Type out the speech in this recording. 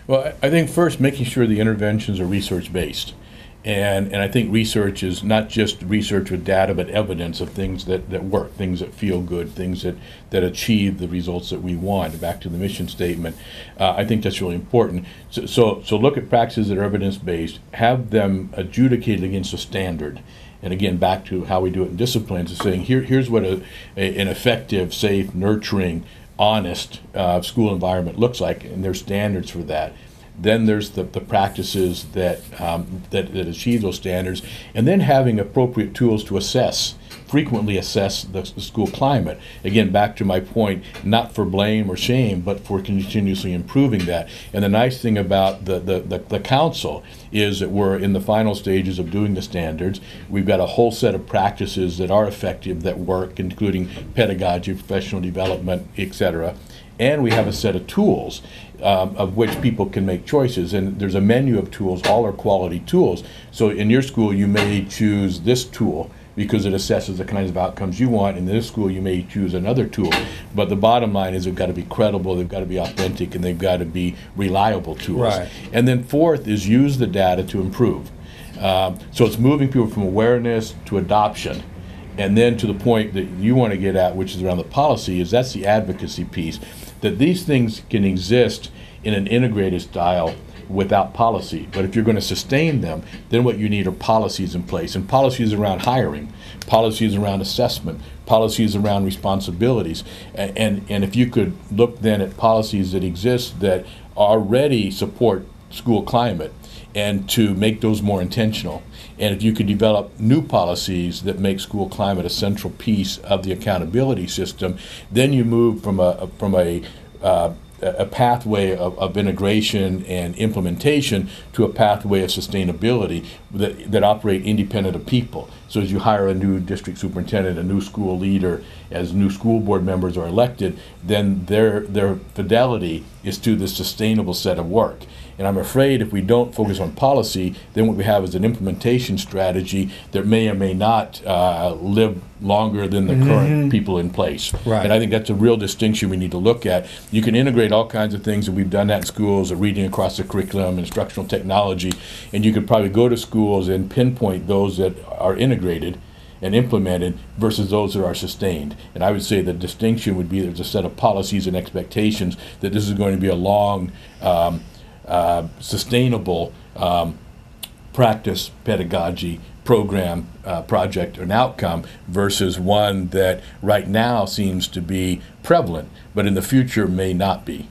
Well, I think first making sure the interventions are research-based. And I think research is not just research with data, but evidence of things that work, things that feel good, things that achieve the results that we want. Back to the mission statement, I think that's really important. So look at practices that are evidence-based, have them adjudicated against a standard. And again, back to how we do it in disciplines, is saying here's what an effective, safe, nurturing, honest school environment looks like, and there's standards for that. Then there's the practices that achieve those standards, and then having appropriate tools to frequently assess the school climate. Again, back to my point, not for blame or shame, but for continuously improving that. And the nice thing about the council is that we're in the final stages of doing the standards. We've got a whole set of practices that are effective, that work, including pedagogy, professional development, etc. And we have a set of tools of which people can make choices. And there's a menu of tools, all are quality tools. So in your school, you may choose this tool because it assesses the kinds of outcomes you want. In this school, you may choose another tool. But the bottom line is they've got to be credible, they've got to be authentic, and they've got to be reliable tools. Right. And then fourth is use the data to improve. So it's moving people from awareness to adoption. And then to the point that you want to get at, which is around the policy, is that's the advocacy piece. That these things can exist in an integrated style without policy. But if you're going to sustain them, then what you need are policies in place. And policies around hiring, policies around assessment, policies around responsibilities. And if you could look then at policies that exist that already support school climate, and to make those more intentional. And if you could develop new policies that make school climate a central piece of the accountability system, then you move from a pathway of integration and implementation to a pathway of sustainability that operate independent of people. So as you hire a new district superintendent, a new school leader, as new school board members are elected, then their fidelity is to the sustainable set of work. And I'm afraid if we don't focus on policy, then what we have is an implementation strategy that may or may not live longer than the current people in place. Right. And I think that's a real distinction we need to look at. You can integrate all kinds of things, and we've done that in schools, reading across the curriculum, instructional technology, and you could probably go to schools and pinpoint those that are integrated and implemented versus those that are sustained. And I would say the distinction would be there's a set of policies and expectations that this is going to be a long, sustainable practice, pedagogy, program, project, or an outcome versus one that right now seems to be prevalent, but in the future may not be.